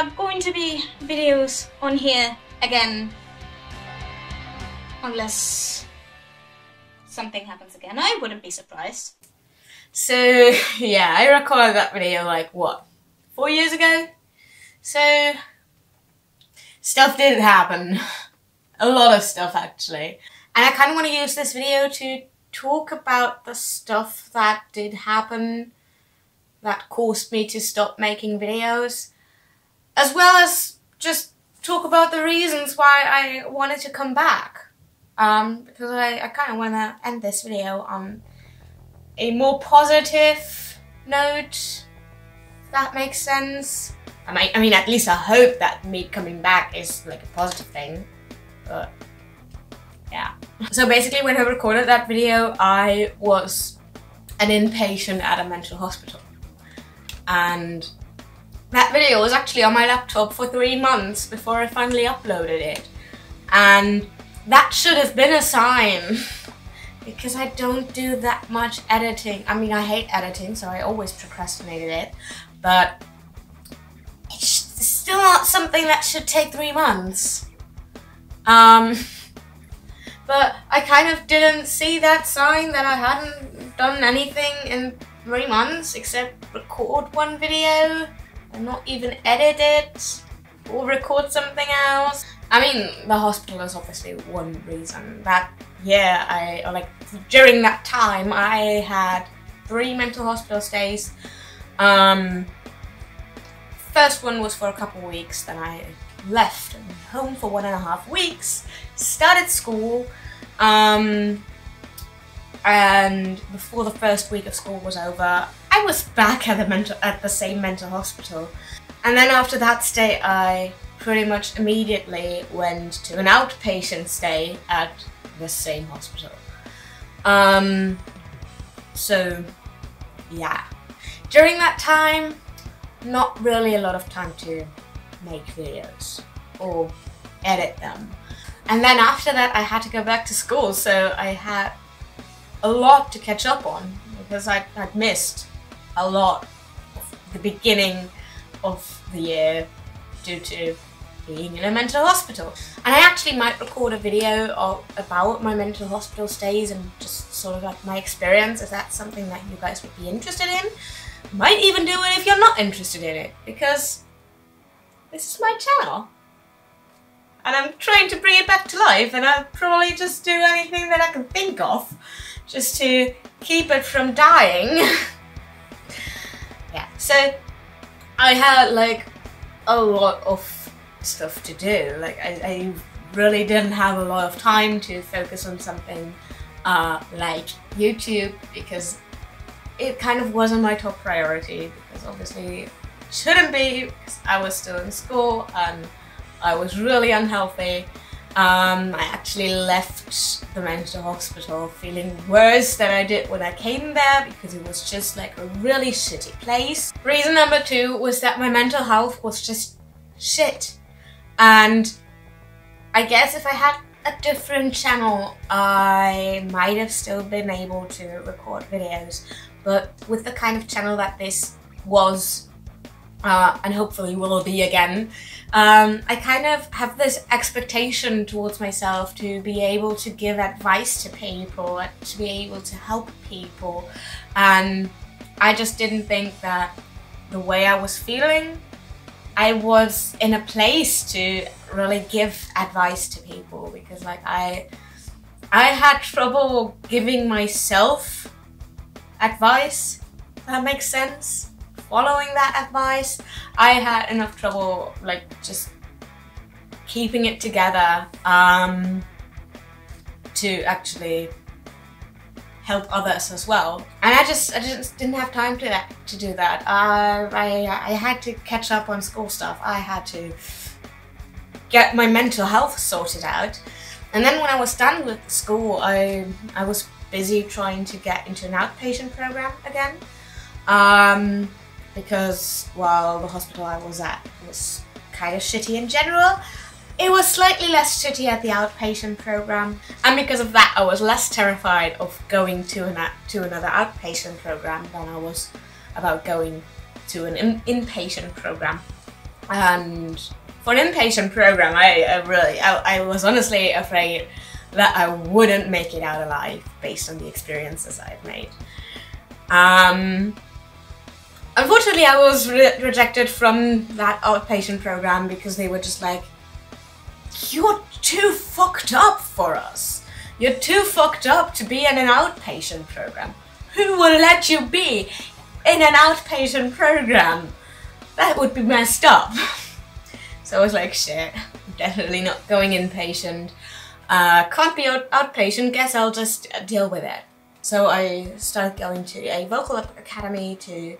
are going to be videos on here again, unless something happens again. I wouldn't be surprised. So yeah, I recorded that video like what, 4 years ago? So stuff did happen. A lot of stuff actually. And I kind of want to use this video to talk about the stuff that did happen that caused me to stop making videos, as well as just talk about the reasons why I wanted to come back. Because I kind of want to end this video on a more positive note, if that makes sense. I mean, at least I hope that me coming back is like a positive thing, but yeah. So basically when I recorded that video, I was an inpatient at a mental hospital. And that video was actually on my laptop for 3 months before I finally uploaded it. And that should have been a sign, because I don't do that much editing. I mean, I hate editing, so I always procrastinated it, but it's still not something that should take 3 months. But I kind of didn't see that sign that I hadn't done anything in 3 months except record one video and not even edit it or record something else. I mean, the hospital is obviously one reason. That year, during that time, I had 3 mental hospital stays. First one was for a couple of weeks, then I left and home for 1.5 weeks, started school, and before the first week of school was over, I was back at the same mental hospital. And then after that stay, I pretty much immediately went to an outpatient stay at the same hospital. So yeah. During that time, not really a lot of time to make videos or edit them. And then after that I had to go back to school, so I had a lot to catch up on because I'd missed a lot of the beginning of the year due to being in a mental hospital. And I actually might record a video about my mental hospital stays and just sort of like my experience, if that's something that you guys would be interested in. Might even do it if you're not interested in it, because this is my channel. And I'm trying to bring it back to life, and I'll probably just do anything that I can think of just to keep it from dying. Yeah, so I had like a lot of stuff to do. Like I really didn't have a lot of time to focus on something like YouTube, because it kind of wasn't my top priority, because obviously it shouldn't be, because I was still in school and I was really unhealthy. I actually left the mental hospital feeling worse than I did when I came there, because it was just like a really shitty place. Reason number 2 was that my mental health was just shit. And I guess if I had a different channel, I might have still been able to record videos. But with the kind of channel that this was, and hopefully will be again, I kind of have this expectation towards myself to be able to give advice to people, to be able to help people, and I just didn't think that the way I was feeling, I was in a place to really give advice to people, because like I had trouble giving myself advice, if that makes sense. Following that advice, I had enough trouble like just keeping it together to actually help others as well. And I just didn't have time to do that. I had to catch up on school stuff. I had to get my mental health sorted out. And then when I was done with school, I was busy trying to get into an outpatient program again. Because, well, the hospital I was at was kind of shitty in general. It was slightly less shitty at the outpatient program, and because of that I was less terrified of going to another outpatient program than I was about going to an inpatient program. And for an inpatient program, I was honestly afraid that I wouldn't make it out alive based on the experiences I've made. Unfortunately, I was rejected from that outpatient program because they were just like, "You're too fucked up for us. You're too fucked up to be in an outpatient program. Who will let you be in an outpatient program? That would be messed up." So I was like, shit, I'm definitely not going inpatient. Can't be outpatient, guess I'll just deal with it. So I started going to a vocal academy to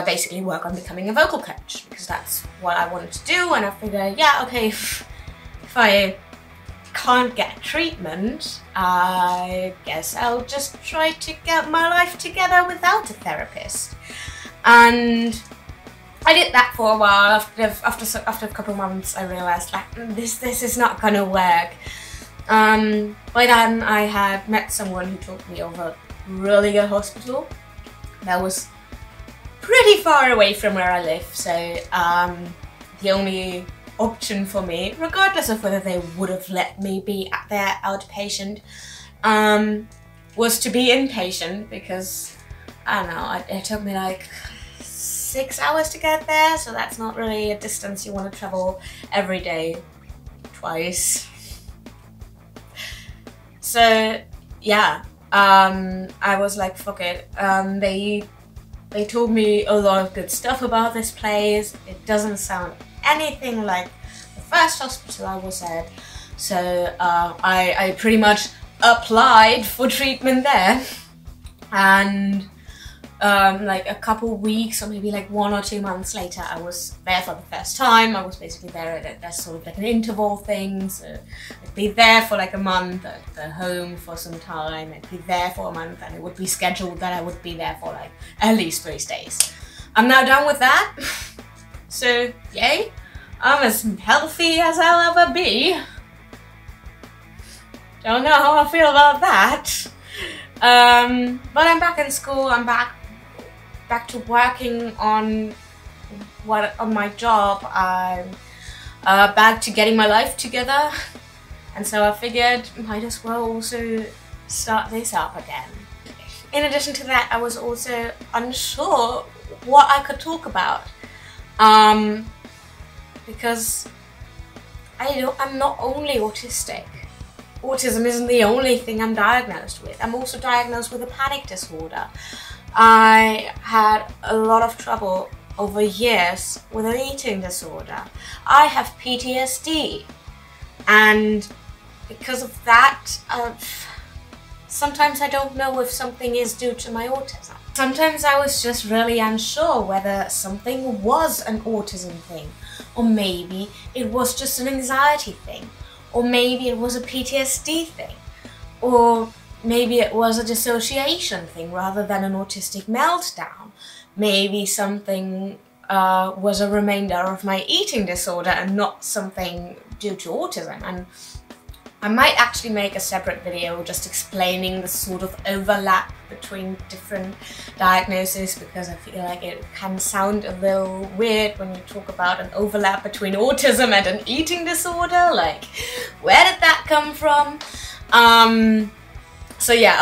basically work on becoming a vocal coach, because that's what I wanted to do. And I figured, yeah, okay, if I can't get treatment, I guess I'll just try to get my life together without a therapist. And I did that for a while. After a couple of months, I realized, like, this is not gonna work. By then, I had met someone who took me over a really good hospital that was pretty far away from where I live. So the only option for me, regardless of whether they would have let me be at their outpatient, was to be inpatient, because I don't know, it took me like 6 hours to get there, so that's not really a distance you want to travel every day twice. So yeah, I was like, fuck it. They told me a lot of good stuff about this place. It doesn't sound anything like the first hospital I was at, so I pretty much applied for treatment there. And like a couple weeks, or maybe like 1 or 2 months later, I was there for the first time. I was basically there at sort of like an interval thing, so I'd be there for like a month, I'd go home for some time, I'd be there for a month, and it would be scheduled that I would be there for like at least 3 days. I'm now done with that, so yay, I'm as healthy as I'll ever be. Don't know how I feel about that. But I'm back in school, I'm back to working on my job. I'm back to getting my life together, and so I figured might as well also start this up again. In addition to that, I was also unsure what I could talk about, because I'm not only autistic. Autism isn't the only thing I'm diagnosed with. I'm also diagnosed with a panic disorder. I had a lot of trouble over years with an eating disorder. I have PTSD, and because of that, sometimes I don't know if something is due to my autism. Sometimes I was just really unsure whether something was an autism thing, or maybe it was just an anxiety thing, or maybe it was a PTSD thing, or maybe it was a dissociation thing rather than an autistic meltdown. Maybe something was a remainder of my eating disorder and not something due to autism. And I might actually make a separate video just explaining the sort of overlap between different diagnoses, because I feel like it can sound a little weird when you talk about an overlap between autism and an eating disorder. Like, where did that come from? So yeah,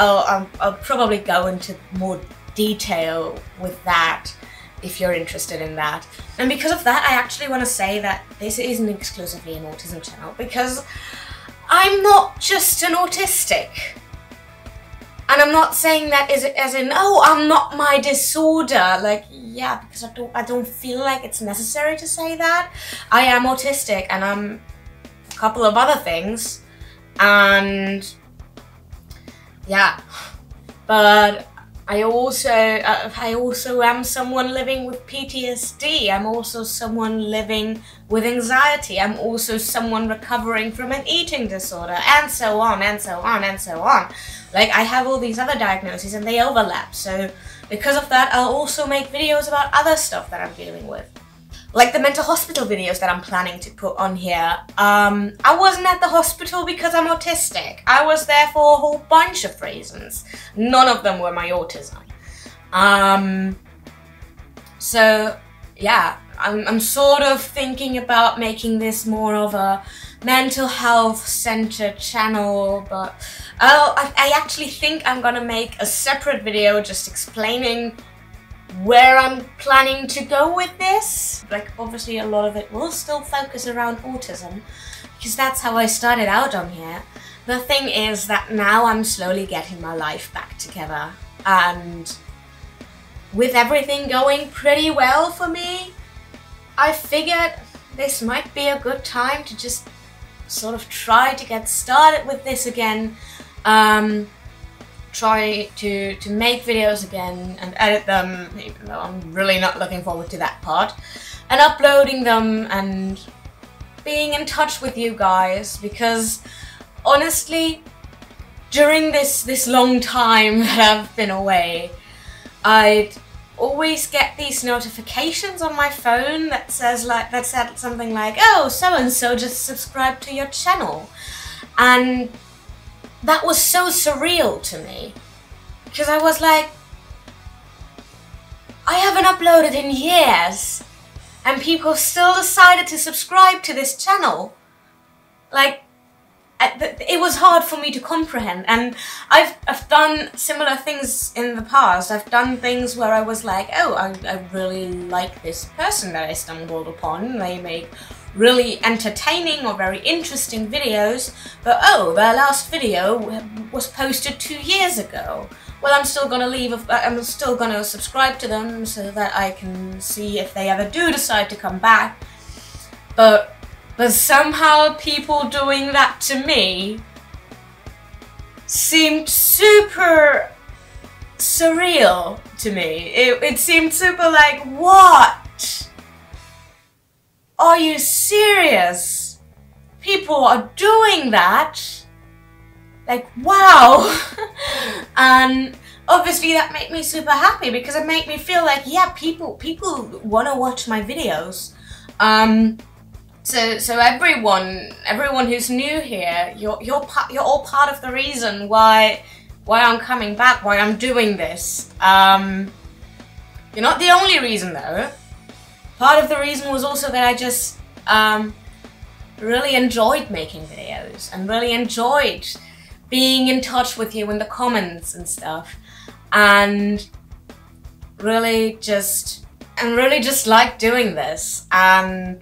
I'll probably go into more detail with that if you're interested in that. And because of that, I actually want to say that this isn't exclusively an autism channel, because I'm not just an autistic. And I'm not saying that as in, oh, I'm not my disorder. Like, yeah, because I don't feel like it's necessary to say that. I am autistic, and I'm a couple of other things. And yeah, but I also am someone living with PTSD. I'm also someone living with anxiety. I'm also someone recovering from an eating disorder, and so on, and so on, and so on. Like, I have all these other diagnoses and they overlap. So because of that, I'll also make videos about other stuff that I'm dealing with. Like the mental hospital videos that I'm planning to put on here. I wasn't at the hospital because I'm autistic. I was there for a whole bunch of reasons. None of them were my autism. So yeah, I'm sort of thinking about making this more of a mental health centered channel, but I actually think I'm gonna make a separate video just explaining where I'm planning to go with this. Like, obviously a lot of it will still focus around autism, because that's how I started out on here. The thing is that now I'm slowly getting my life back together, and with everything going pretty well for me, I figured this might be a good time to just sort of try to get started with this again, try to make videos again and edit them, even though I'm really not looking forward to that part, and uploading them and being in touch with you guys, because honestly, during this long time that I've been away, I'd always get these notifications on my phone that said something like, oh, so-and-so just subscribed to your channel. And that was so surreal to me, because I was like, I haven't uploaded in years, and people still decided to subscribe to this channel. Like, it was hard for me to comprehend, and I've done similar things in the past. I've done things where I was like, oh, I really like this person that I stumbled upon. They make really entertaining or very interesting videos, but oh, their last video was posted 2 years ago. Well, I'm still gonna subscribe to them so that I can see if they ever do decide to come back. But somehow people doing that to me seemed super surreal to me. It seemed super like, what? Are you serious? People are doing that? Like, wow. And obviously that made me super happy, because it made me feel like, yeah, people want to watch my videos. So everyone who's new here, you're all part of the reason why I'm coming back, why I'm doing this. You're not the only reason though. Part of the reason was also that I just really enjoyed making videos and really enjoyed being in touch with you in the comments and stuff, and really just like doing this. And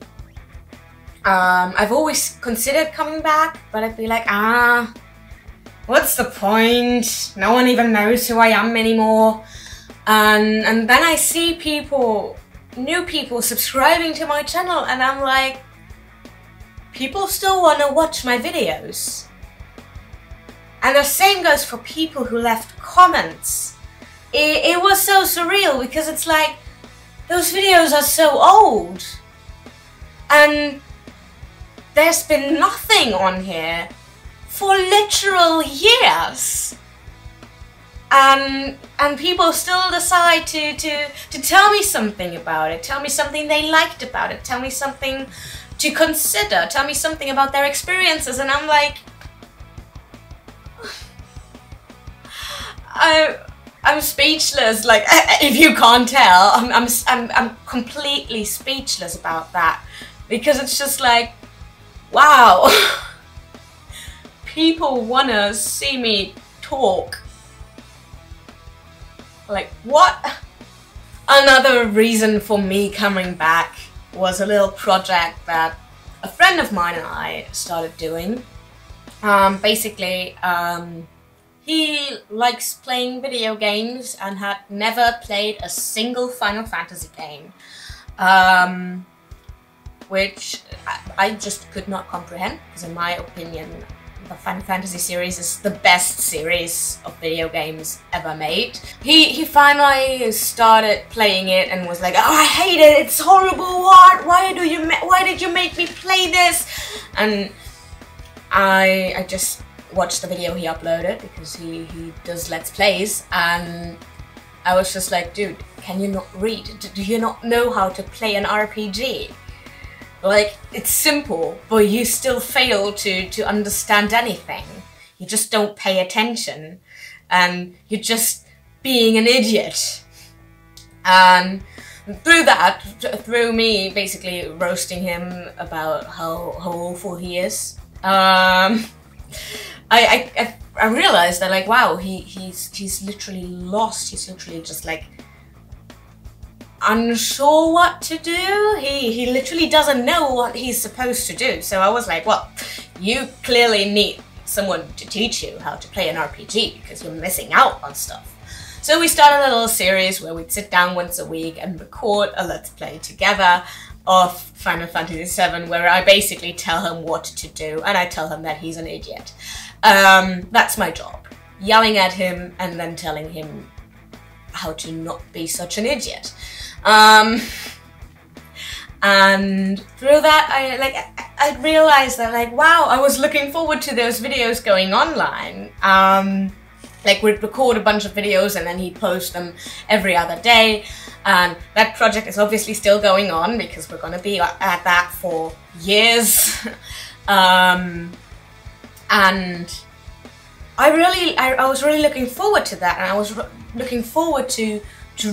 I've always considered coming back, but I'd be like, what's the point? No one even knows who I am anymore. And then I see new people subscribing to my channel, and I'm like, people still want to watch my videos. And the same goes for people who left comments. It was so surreal, because it's like, those videos are so old, and there's been nothing on here for literal years, and people still decide to tell me something about it, tell me something they liked about it, tell me something to consider, tell me something about their experiences, and I'm like, I'm speechless. Like, if you can't tell, I'm completely speechless about that, because it's just like, wow, people wanna see me talk. Like, what? Another reason for me coming back was a little project that a friend of mine and I started doing. Basically, he likes playing video games and had never played a single Final Fantasy game. Which I just could not comprehend, because in my opinion, the Final Fantasy series is the best series of video games ever made. He finally started playing it and was like, oh, I hate it, it's horrible, what? Why did you make me play this? And I just watched the video he uploaded, because he does Let's Plays, and I was just like, dude, can you not read? Do you not know how to play an RPG? Like, it's simple, but you still fail to understand anything. You just don't pay attention, and you're just being an idiot. And through me basically roasting him about how awful he is, I realized that, like, wow, he's literally lost. He's literally just like unsure what to do. He literally doesn't know what he's supposed to do. So I was like, well, you clearly need someone to teach you how to play an RPG because you're missing out on stuff. So we started a little series where we'd sit down once a week and record a Let's Play together of Final Fantasy VII, where I basically tell him what to do and I tell him that he's an idiot. That's my job. Yelling at him and then telling him how to not be such an idiot. And through that, I realized that, like, wow, I was looking forward to those videos going online. Like, we'd record a bunch of videos and then he'd post them every other day. And that project is obviously still going on because we're going to be at that for years. And I was really looking forward to that, and I was looking forward to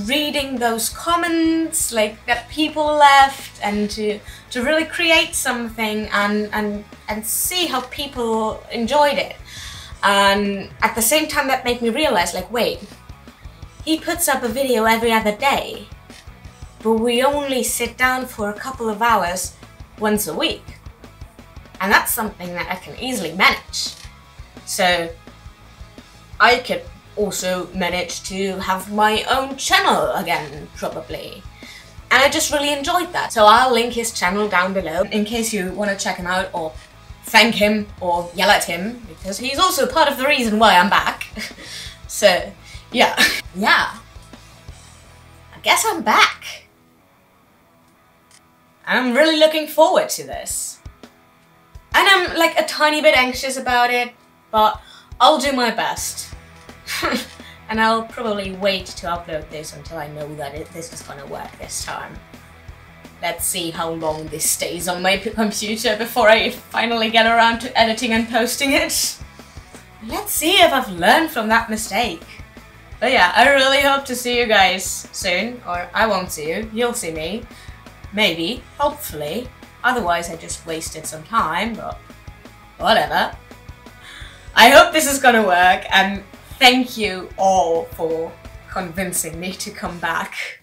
reading those comments like that people left, and to really create something and see how people enjoyed it. And at the same time, that made me realize, like, wait, he puts up a video every other day, but we only sit down for a couple of hours once a week. And that's something that I can easily manage. So I could also manage to have my own channel again, probably. And I just really enjoyed that. So I'll link his channel down below in case you want to check him out or thank him or yell at him, because he's also part of the reason why I'm back. So, yeah. Yeah. I guess I'm back. And I'm really looking forward to this. And I'm like a tiny bit anxious about it, but I'll do my best. And I'll probably wait to upload this until I know that this is gonna work this time. Let's see how long this stays on my computer before I finally get around to editing and posting it. Let's see if I've learned from that mistake. But yeah, I really hope to see you guys soon, or I won't see you, you'll see me. Maybe, hopefully. Otherwise I just wasted some time, but whatever. I hope this is gonna work, and thank you all for convincing me to come back.